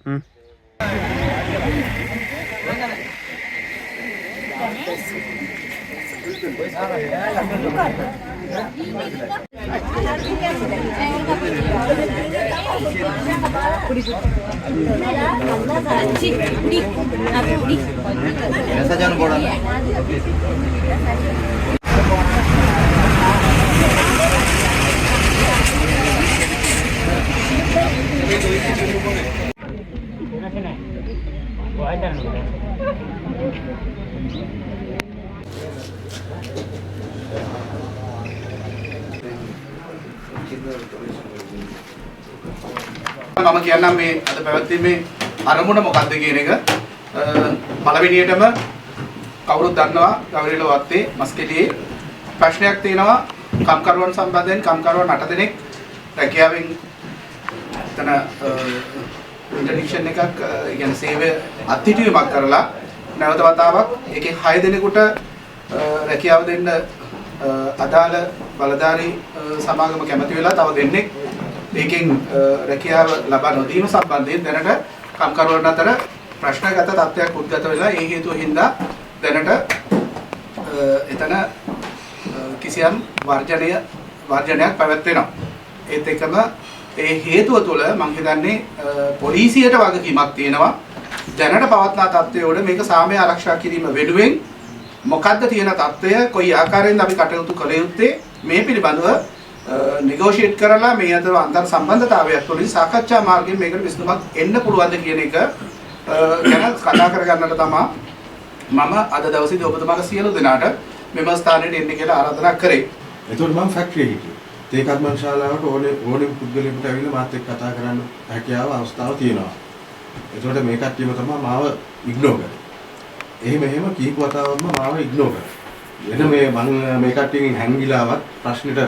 මම කියන්නම් මේ අද පැවැත්වීමේ අරමුණ මොකක්ද කියන එක. පළවෙනියටම කවුරුත් දන්නවා ගවරිල වත්තේ මස්කෙලියේ ප්‍රශ්නයක් තියෙනවා කම්කරුවන් සම්බන්ධයෙන් කම්කරුවන් 8 දෙනෙක් රැකියාවෙන් එතන ඉන්ටර්ඩික්ෂන් එකක් يعني සේවය අත්හිටුවීමක් කරලා නැවත වතාවක් ඒකෙන් 6 දෙනෙකුට රැකියාව දෙන්න අදාළ බලධාරී සමාගම කැමති වෙලා තව දෙන්නෙක් ඒකෙන් රැකියාව ලබා නොදීම සම්බන්ධයෙන් දැනට කම්කරුවන් අතර ප්‍රශ්නගත තත්ත්වයක් උද්ගත වෙලා ඒ හේතුව හින්දා දැනට එතන කිසියම් වර්ජනයක් පැවැත්වෙනවා. ඒත් එක්කම ඒ හේතුව තුළ මම හිතන්නේ පොලිසියට වගකීමක් තියෙනවා. දැනට පවත්නා තත්ත්වයට මේක සාමය ආරක්ෂා කිරීම වෙනුවෙන් මොකද්ද තියෙන තත්ත්වය කොයි ආකාරයෙන්ද අපි කටයුතු කළ යුත්තේ මේ පිළිබඳව negotiate කරලා මේ අතර අන්තර් සම්බන්ධතාවයක් තුළින් සාකච්ඡා මාර්ගයෙන් මේකට විසඳුමක් එන්න පුළුවන්ද කියන එක ගැන කතා කරගන්නට තමයි මම අද දවසේදී ඔබතුමාලා සියලු දෙනාට මෙම ස්ථානයට එන්න කියලා ආරාධනා කරේ. එතකොට මම ෆැක්ටරි හිටියේ. තේ කර්මන් ශාලාවට ඕනේ පුද්ගලයෙකුට ඇවිල්ලා මාත් එක්ක කතා කරන්න හැකියාව අවස්ථාව තියෙනවා. එතකොට මේ කට්ටියම තමයි මාව ඉග්නෝර් කරේ. එහෙම කීප වතාවක්ම මාව ඉග්නෝර් කරා. එන මම මේ කට්ටියකින් හැංගිලාවත් ප්‍රශ්නෙට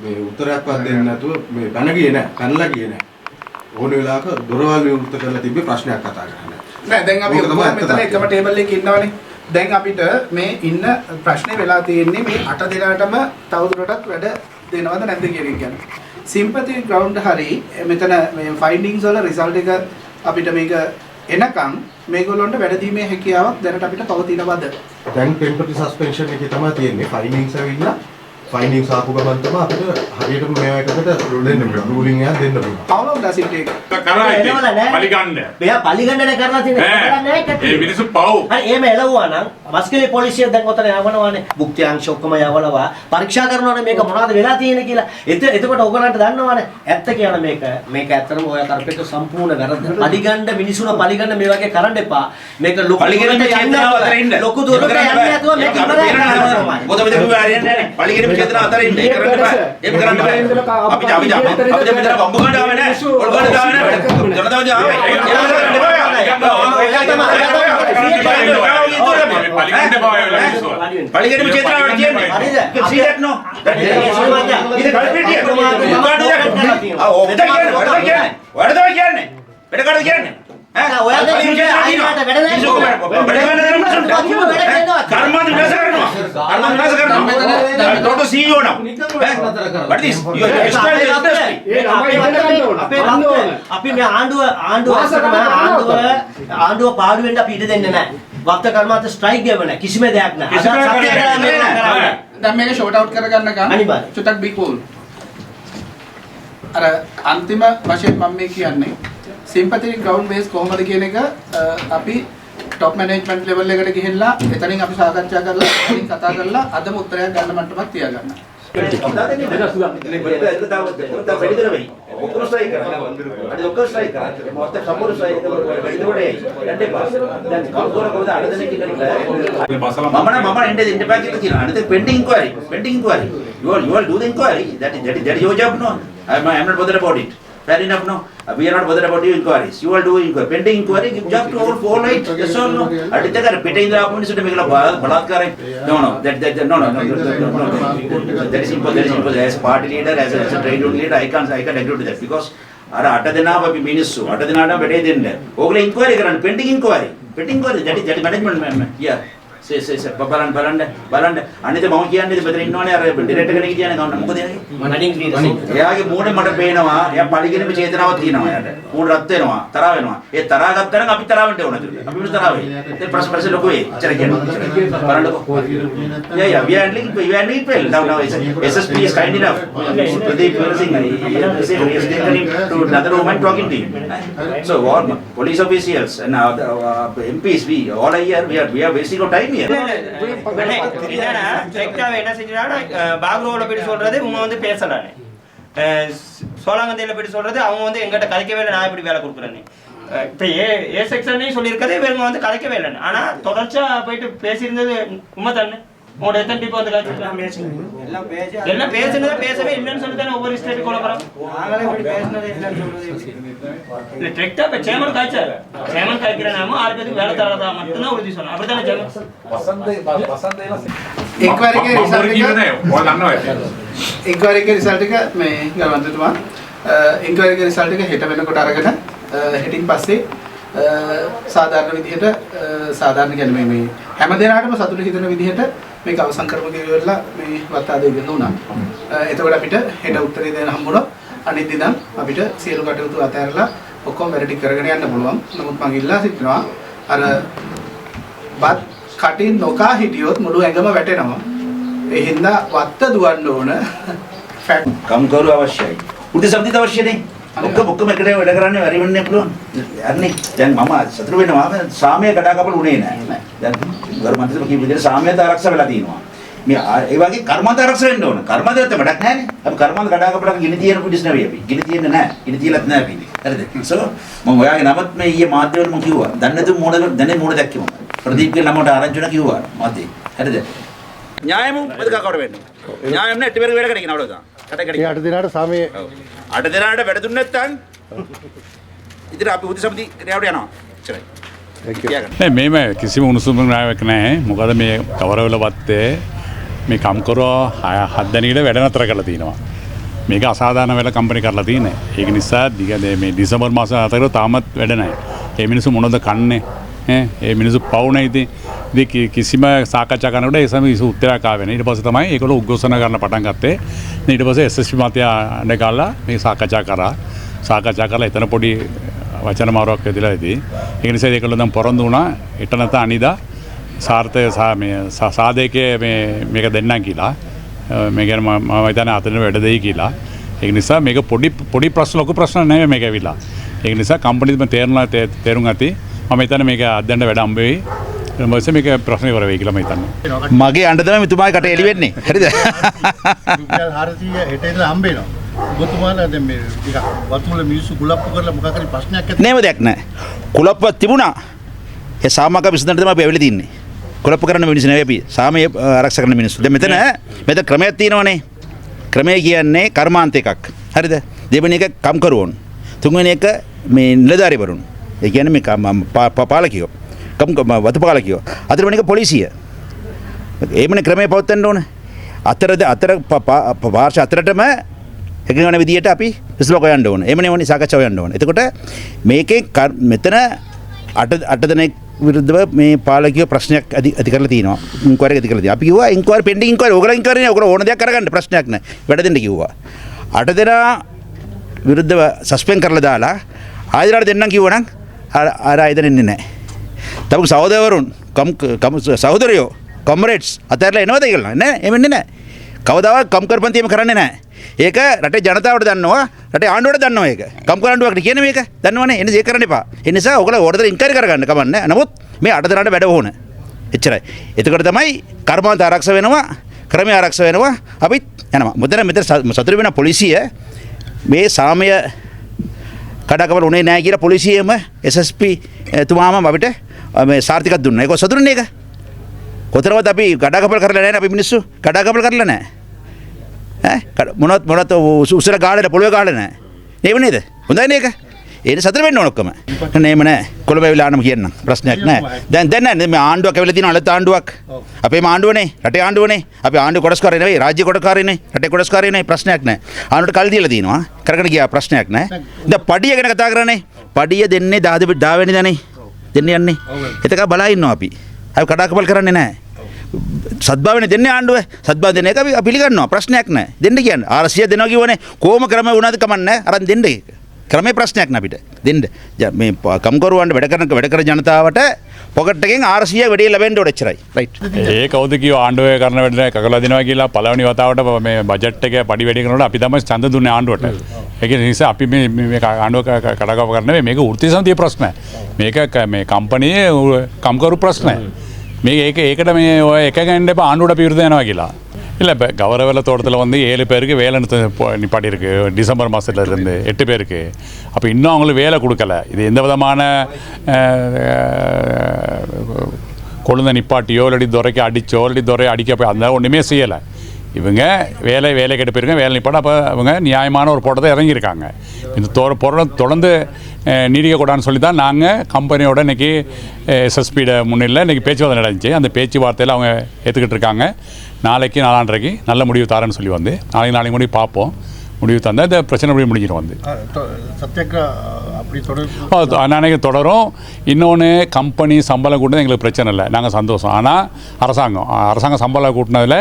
මේ උත්තරයක්වත් දෙන්නේ නැතුව මේ පැන ගියේ නැහැ. පැනලා ගියේ නැහැ. ඕන වෙලාවක දොරවල් විවෘත කරලා තිබ්බේ ප්‍රශ්නයක් කතා කරන්න. නෑ දැන් අපි මෙතන එකම ටේබල් එකේ ඉන්නවනේ. දැන් අපිට මේ ඉන්න ප්‍රශ්නේ වෙලා තියෙන්නේ මේ 8 දිනකටම තවදුරටත් වැඩ දෙනවද නැද්ද කියන එක ගැන. සිම්පති ග්‍රවුන්ඩ් හරි මෙතන මේ ෆයින්ඩින්ග්ස් වල රිසල්ට් එක අපිට මේක එනකම් මේගොල්ලොන්ට වැඩ දීමේ හැකියාවක් දැනට අපිට පවතිනවද? දැන් ටෙම්පරරි සස්පෙන්ෂන් එකේ තමයි තියෙන්නේ. ෆයින්ඩින්ග්ස් ඇවිල්ලා ෆයින්ඩින්ග්ස් ආපු ගමන් තමයි අපිට හරියටම මේවා එකකට දෙන්න පුළුවන්. රූලින් එකක් දෙන්න පුළුවන්. How long does it take? කරා පලිගන්න. මෙයා පලිගන්නනේ කරලා තියෙන්නේ. ඒ මිනිස්සු පව්. හරි එහෙම එළවුවා නම් මස්කෙලි පොලිසිය දැන් ඔතන යවනවානේ. භුක්ති අංශ ඔක්කොම යවනවා. පරීක්ෂා කරනවානේ මේක මොනවද වෙලා තියෙන්නේ කියලා. එතකොට ඔයගලන්ට දන්නවනේ. ඇත්ත කියන මේක ඇත්තටම ඔය තරපෙක සම්පූර්ණ වැරද්ද. පලිගන්න මිනිසුන පලිගන්න මේ වගේ කරන්න එපා. මේක ලොකු පලිගන්න චේතනාව අතර ඉන්න. ලොකු දුරට යන්නේ නැතුව මේක ඉවරයි කරනවා. මොකද මෙතන හරියන්නේ නැහැ. පලිගන්න චේතනාව අතර ඉන්න. ඒක කරන්න බෑ. ඒක කරන්න බෑ. අපි මෙතන බම්බු ගන්න ආවේ නැහැ. ඔල් ගන්න ආවේ නැහැ. ජනතාවගේ ආවේ. ඒක කරන්න බෑ. පලිගන්න චේතනාව කියන්නේ. හරිද? සීරියස් නෝ. ඒක කල්පිටිය. වැඩ කියන්නේ. වැඩ කරද කියන්නේ. ඔයාලා ආයෙත් වැඩ නැහැ. කර්මද විනාශ කරනවා. කර්මද විනාශ කරනවා. ඩොටෝ CEO නම්. what is your style industry? අපි මේ ආණ්ඩුව පාඩු වෙන්න අපි ඉඩ දෙන්නේ නැහැ. වක්ත කර්මාන්ත ස්ට්‍රයික් ගෙව නැහැ. කිසිම දෙයක් නැහැ. දැන් මේක ෂෝට් අවුට් කරගන්නකම් අනිවාර්යයෙන් චුට්ටක් බී කූල්. අර අන්තිම වශයෙන් මම මේ කියන්නේ සිම්පති ග්‍රවුන්ඩ් බේස් කොහොමද කියන එක අපි টপ මැනේජ්මන්ට් ලෙවල් එකට ගිහිල්ලා එතනින් අපි සාකච්ඡා කරලා එතනින් කතා කරලා අදම උත්තරයක් ගන්න මට්ටමක් තියාගන්න. pending inquiry. You will do the inquiry. That is your job, no? I am not bothered about it. Fair enough, no? We are not bothered about your inquiries. You will do inquiry. Pending inquiry, give job to all right. That's all, no? I did that. Petting the opponent should make a balatkar. No. That no. That is impossible. As party leader, as a trade union leader, I can't agree to that because අර 8 දෙනාම අපි මිනිස්සු 8 දෙනාටම වැඩේ දෙන්න. ඕගොල්ලෝ inquiry කරන්න pending inquiry. That is management. Yeah. බලන්න අනිත් මම කියන්නේ මෙතන ඉන්නවනේ අර ඩිරෙක්ටර් කෙනෙක් කියන්නේ කවන්න මොකද එයාගේ මූණේ මට පේනවා එයා පරිගිනීමේ චේතනාවක් තියෙනවා එයාට මූණ රත් වෙනවා තරහ වෙනවා ඒ තරහ ගත්තා නම් අපි තරහ වෙන්න ඕනද අපි මිනිස් තරහ වෙයි ඒ ප්‍රශ්න ලොකු වෙයි ඉතර කියන්නේ බලන්නකෝ yeah we are linked well now SSP is kind enough Pradeep Singh is taking to another woman talking to him so what police officials and MPs we all are here we are wasting our time here என்ன செஞ்சானா பாக்ரோல போய் சொல்றது இவங்க வந்து பேசலானே சோலாங்கந்தையில போய் சொல்றது அவங்க வந்து எங்கிட்ட கலைக்கவே இல்லை நான் இப்படி வேலை கொடுக்குறேன்னு இப்போ ஏ செக்ஷன்லையும் சொல்லியிருக்கதே இவங்க வந்து கலைக்கவே இல்லைன்னு ஆனால் தொடர்ச்சியா போயிட்டு பேசியிருந்தது உண்மை தானே உங்களோட எத்தனை டிப் வந்து எல்லாம் பேசுனதே பேசவே இல்லைன்னு சொல்லி தானே ஒவ்வொரு ஸ்டேட் கொள்ளப்படுறோம் நாங்களே இப்படி பேசுனதே இல்லைன்னு சொல்றது இல்லை டிரெக்டா இப்போ சேமன் காய்ச்சாரு சேமன் காய்க்கிற நாம ஆறு பேருக்கு வேலை தரதா மட்டும்தான் உறுதி சொன்னோம் அப்படித்தானே சேமன் ඉක්වරගේ රිසල්ට් එක මේ ගමන්තුතුමා ඉක්වරගේ රිසල්ට් එක හෙට වෙනකොට අරගෙන හෙටින් පස්සේ සාධාරණ විදිහට සාධාරණ කියන්නේ මේ හැම දිනකටම සතුට හිතෙන විදිහට මේක අවසන් කරමු කියලා මේ වත්තාද ඉගෙන දුන්නා. එතකොට අපිට හෙට උත්තරේ දෙන්න හම්බුණා. අනිත් දිනම් අපිට සියලු කටයුතු අතහැරලා ඔක්කොම වැඩ ටික කරගෙන යන්න පුළුවන්. නමුත් මම ඉල්ලා සිටිනවා අර බත් කටින් නොකා හිටියොත් මුළු ඇඟම වැටෙනවා. ඒ හින්දා වත්ත දුවන්න ඕන. කම්කරු අවශ්‍යයි. උඩ සම්දිත අවශ්‍ය නේ. ඔක්කොම එකට වැඩ කරන්නේ වැඩි වෙන්නේ පුළුවන්. යන්නේ. දැන් මම සතුරු වෙනවා සාමය කඩාකපල උනේ නැහැ. දැන් ගරු මන්ත්‍රීතුමා කියපු විදිහට සාමයට ආරක්ෂා වෙලා තියෙනවා. මේ ඒ වගේ කර්මාන්ත ආරක්ෂා වෙන්න ඕන. කර්මාන්තයට වැඩක් නැහැ නේ. අපි කර්මාන්ත කඩාකපලක ගිනි තියෙන පුඩිස් නෙවෙයි අපි. ගිනි තියෙන්නේ නැහැ. ගිනි තියලත් නැහැ අපි. හරිද? සෝ මම ඔයාගේ නමත් මේ ඊයේ මාධ්‍යවල මම කිව්වා. දැන් නැතු මොඩ දැනේ මොඩ දැක්කේ මම. ප්‍රදීප් ගේ ළමට ආරංචි වුණා කිව්වා මාතේ. හරිද? න්‍යායම මෙදකවට වෙන්නේ. න්‍යායම නේ ටිවර වැඩ කරගෙන අවුලද? කට කඩේ. ඒ 8 දිනකට සමයේ 8 දිනකට වැඩ දුන්නේ නැත්නම් ඉතින් අපි උදේ සමිති ක්‍රියාවට යනවා. ඉතින් නෑ මේම කිසිම උණුසුමක් නැහැ. මොකද මේ කවරවල වත්තේ මේ කම්කරුව 7 දිනකට වැඩ නතර කරලා තිනවා. මේක අසාධාරණ වෙලා කම්පැනි කරලා තියෙන්නේ. ඒක නිසා මේ දෙසැම්බර් මාස අතර තාමත් වැඩ නැහැ. මේ මිනිස්සු මොනවද කන්නේ? ඒ මිනිස්සු පවුනේ ඉතින් කිසිම සාකච්ඡා කරනකොට ඒ සමග කිසි උත්තරයක් ආවේ නැහැ. ඊට පස්සේ තමයි ඒගොල්ලෝ උද්ඝෝෂණ කරන්න පටන් ගත්තේ. ඊට පස්සේ SSP මහත්තයා අඬගාලා මේ සාකච්ඡා කරා. සාකච්ඡා කරලා එතන පොඩි වචන මාරුවක් වෙදලා ඉතින් ඒ නිසා ඒගොල්ලෝ දැන් පොරොන්දු වුණා එට නැත අනිදා සාර්ථක සාධකයේ මේක දෙන්නම් කියලා. මේ කියන්නේ මම හිතන්නේ අතන වැඩ දෙයි කියලා. ඒක නිසා මේක පොඩි ප්‍රශ්න ලොකු ප්‍රශ්න නෙවෙයි මේක ඇවිල්ලා. ඒක නිසා කම්පැනිම තේරුම් ගත්තී මම හිතන්නේ මේක අදන්න වැඩ හම්බ වෙයි. ඊට මේක ප්‍රශ්න ඉවර වෙයි කියලා මම හිතන්නේ. මගේ අඬ තමයි මෙතුමාගේ කට එළි වෙන්නේ. හරිද? රුපියල් 400 හෙට ඉඳලා හම්බ වෙනවා. ඔබතුමාලා දැන් මේ ටිකක් වතුල මිනිස්සු කුලප්පු කරලා මොකක් හරි ප්‍රශ්නයක් ඇති නේම දෙයක් නැහැ. කුලප්පුවක් තිබුණා. ඒ සාමක විසඳන්න තමයි අපි ඇවිල්ලා තින්නේ. කුලප්පු කරන මිනිස්සු නෙවෙයි අපි. සාමයේ ආරක්ෂා කරන මිනිස්සු. දැන් මෙතන ක්‍රමයක් තියෙනවනේ. ක්‍රමය කියන්නේ කර්මාන්ත එකක්. හරිද? දෙවෙනි එක කම්කරුවන්. තුන්වෙනි එක මේ නිලධාරිවරුන්. ඒ කියන්නේ මේ පාලකියෝ. වතු පාලකියෝ. හතරවෙනි එක පොලිසිය. ඒමනේ ක්‍රමය පවත්වන්න ඕන. අතර පාර්ශ අතරටම එකගන විදියට අපි විසලක යන්න ඕන. එමනේ වනේ සාකච්ඡාව යන්න ඕන. එතකොට මේකේ මෙතන 8 දෙනෙක් විරුද්ධව මේ පාලකීය ප්‍රශ්නයක් ඇති කරලා තියෙනවා. ඉන්ක්වයරි ඇති කරලා තියෙනවා. අපි කිව්වා ඉන්ක්වයරි පෙන්ඩින් ඉන්ක්වයරි ඕගොල්ලෝ ඉන්ක්වයරි නේ ඕගොල්ලෝ ඕන දෙයක් කරගන්න ප්‍රශ්නයක් නැහැ. වැඩ දෙන්න කිව්වා. 8 දෙනා විරුද්ධව සස්පෙන්ඩ් කරලා දාලා ආයතනට දෙන්නම් කිව්වනම් අර ආයතන එන්නේ නැහැ. තම සහෝදරවරුන් සහෝදරයෝ කොම්රේඩ්ස් අතහැරලා එනවද කියලා නෑ එන්නේ නැහැ. කවදාවත් කම්කරපන්තියම කරන්නේ නැහැ. ඒක රටේ ජනතාවට දන්නවා රටේ ආණ්ඩුවට දන්නවා ඒක. කම්කරාණ්ඩුවකට කියන්නේ මේක දන්නවනේ එන්නේ ඒක කරන්න එපා. ඒ නිසා ඔයගොල්ලෝ ඕඩර් ඉන්ක්වයරි කරගන්න කමන්නේ. නමුත් මේ 8 දෙනාට වැඩ ඕන. එච්චරයි. එතකොට තමයි කර්මාන්ත ආරක්ෂා වෙනවා, ක්‍රමයේ ආරක්ෂා වෙනවා. අපිත් යනවා. මෙතන සතුරු වෙන පොලිසිය මේ සාමය කඩාකපල උනේ නැහැ කියලා පොලිසියම SSP තුමාම අපිට මේ සාර්ථකයක් දුන්නා. ඒක සතුරුනේ ඒක. කොතරම්ද අපි කඩාකපල කරලා නැහැ අපි මිනිස්සු කඩාකපල කරලා නැහැ. මොනවත් උසර ගාලේ පොළවේ ගාලේ නැහැ. නේව නේද? හොඳයි නේක. ඒක සතර වෙන්න ඕන ඔක්කොම. නේම නෑ. කොළඹ වෙලානම කියන්නම්. ප්‍රශ්නයක් නෑ. දැන් නෑ මේ ආණ්ඩුවක් ඇවිල්ලා තියෙනවා අලුත් ආණ්ඩුවක්. අපේම ආණ්ඩුවනේ. රටේ ආණ්ඩුවනේ. අපි ආණ්ඩුව කොටස්කාරය නෙවෙයි. රාජ්‍ය කොටස්කාරය නෙවෙයි. රටේ කොටස්කාරය නෙවෙයි. ප්‍රශ්නයක් නෑ. ආණ්ඩුවට කල් දීලා තියෙනවා. කරගෙන ගියා ප්‍රශ්නයක් නෑ. දැන් පඩිය ගැන කතා කරන්නේ. පඩිය දෙන්නේ 10 වෙනිදානේ. දෙන්නේ යන්නේ. එතක බලා ඉන්නවා අපි. අය කඩාකපල් කරන්නේ නැහැ. සද්භාවනේ දෙන්නේ ආණ්ඩුව. සද්භාව දෙන එක අපි පිළිගන්නවා. ප්‍රශ්නයක් නැහැ. දෙන්න කියන්නේ. 400 දෙනවා කියවනේ කොහොම ක්‍රම වුණාද කමන්නේ අරන් දෙන්න ඒක. ක්‍රමේ ප්‍රශ්නයක් නෑ අපිට. දෙන්න. මේ කම්කරුවන්ට වැඩ කරන ජනතාවට පොකට් එකෙන් 400 වැඩි ලැබෙන්න ඕන එච්චරයි. රයිට්. ඒ කවුද කිව්ව ආණ්ඩුවේ කරන වැඩ කකලා දෙනවා කියලා පළවෙනි වතාවට මේ බජට් එක පඩි වැඩි කරනකොට අපි තමයි ඡන්ද දුන්නේ ආණ්ඩුවට. ඒක නිසා අපි මේ ආණ්ඩුව කඩාකප්ප කරන්නේ මේක වෘත්තීය සමිතියේ ප්‍රශ්න. මේක මේ කම්පැනියේ කම්කරු ප්‍රශ්න. මේක ඒකට මේ ඔය එක ගන්න එපා ආණ්ඩුවට අපි විරුද්ධ යනවා කියලා. இல்லை இப்போ கௌரவில் தோட்டத்தில் வந்து 7 பேருக்கு வேலை நிப்பாட்டி இருக்கு டிசம்பர் மாதத்துல இருந்து 8 பேருக்கு அப்போ இன்னும் அவங்களுக்கு வேலை கொடுக்கல இது எந்த விதமான கொழுந்த நிப்பாட்டியோ இல்லாட்டி துறைக்கு அடிச்சோ இல்லாட்டி துறை அடிக்க போய் அந்த ஒன்றுமே செய்யலை இவங்க வேலை கேட்டு போயிருக்காங்க வேலை நிப்பாட்ட அப்போ அவங்க நியாயமான ஒரு போட்டத்தை இறங்கியிருக்காங்க இந்த தொடர்ந்து நீடிக்கக்கூடாதுன்னு சொல்லி தான் நாங்கள் கம்பெனியோட இன்றைக்கி எஸ்எஸ்பியோட முன்னிலையில் இன்றைக்கி பேச்சுவார்த்தை நடந்துச்சு அந்த பேச்சுவார்த்தையில் அவங்க ஏற்றுக்கிட்டு இருக்காங்க நாளைக்கு நாளான்றைக்கு நல்ல முடிவு தாரேன்னு சொல்லி வந்து நாளைக்கு முடிவு பார்ப்போம் முடிவு தந்தால் இந்த பிரச்சனை முடிவு முடிஞ்சிடும் வந்து சத்யாகிரா அப்படி தொடரும் அன்னைக்கு தொடரும் இன்னொன்று கம்பெனி சம்பளம் கூட்டினது எங்களுக்கு பிரச்சனை இல்லை நாங்கள் சந்தோஷம் ஆனால் அரசாங்கம் சம்பளம் கூட்டினதில்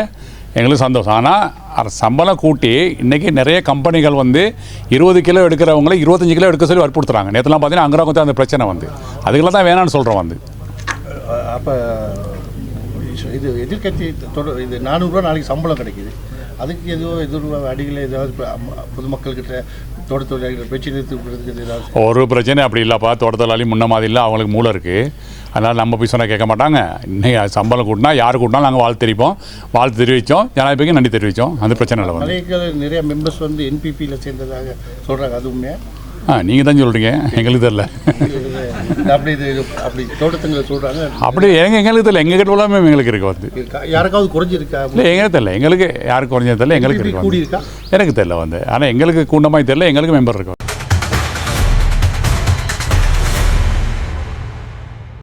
எங்களுக்கு சந்தோஷம் ஆனால் சம்பளம் கூட்டி இன்றைக்கி நிறைய கம்பெனிகள் வந்து 20 கிலோ எடுக்கிறவங்கள 25 கிலோ எடுக்க சொல்லி வற்புறுத்துறாங்க நேற்றுலாம் பார்த்தீங்கன்னா அங்கே அந்த பிரச்சனை வந்து அதுக்கெல்லாம் தான் வேணான்னு சொல்கிறோம் வந்து அப்போ இது எதிர்கட்சி இது 400 ரூபா நாளைக்கு சம்பளம் கிடைக்குது அதுக்கு எதுவும் அடியில் ஏதாவது பொதுமக்கள்கிட்ட தோட்டத்தொழிலாளிகள் பேச்சு நிறுத்தி ஏதாவது ஒரு பிரச்சனை அப்படி இல்லைப்பா தோட்டத்தொழிலாளி முன்ன மாதிரி இல்லை அவங்களுக்கு மூளை இருக்குது அதனால் நம்ம போய் சொன்னால் கேட்க மாட்டாங்க இன்னைக்கு சம்பளம் கூட்டினா யார் கூட்டினாலும் நாங்கள் வாழ்த்து தெரிவித்தோம் ஜனாதிபதிக்கு நன்றி தெரிவித்தோம் அந்த பிரச்சனை இல்லை வந்து நிறைய மெம்பர்ஸ் வந்து என்பிபியில் சேர்ந்ததாக சொல்கிறாங்க அது உண்மையாக நீங்கள் தான் சொல்கிறீங்க எங்களுக்கு தெரியல அப்படி தோட்டத்துங்களை சொல்கிறாங்க அப்படி எங்களுக்கு தெரியல எங்கள் கிட்ட எல்லாமே எங்களுக்கு இருக்கு வந்து யாருக்காவது குறைஞ்சிருக்கா இல்லை எங்களுக்கு தெரியல எங்களுக்கு யாருக்கு குறைஞ்சது தெரியல எங்களுக்கு இருக்கு எனக்கு தெரியல வந்து ஆனால் எங்களுக்கு கூண்டமாக தெரியல எங்களுக்கு மெம்பர் இருக்கு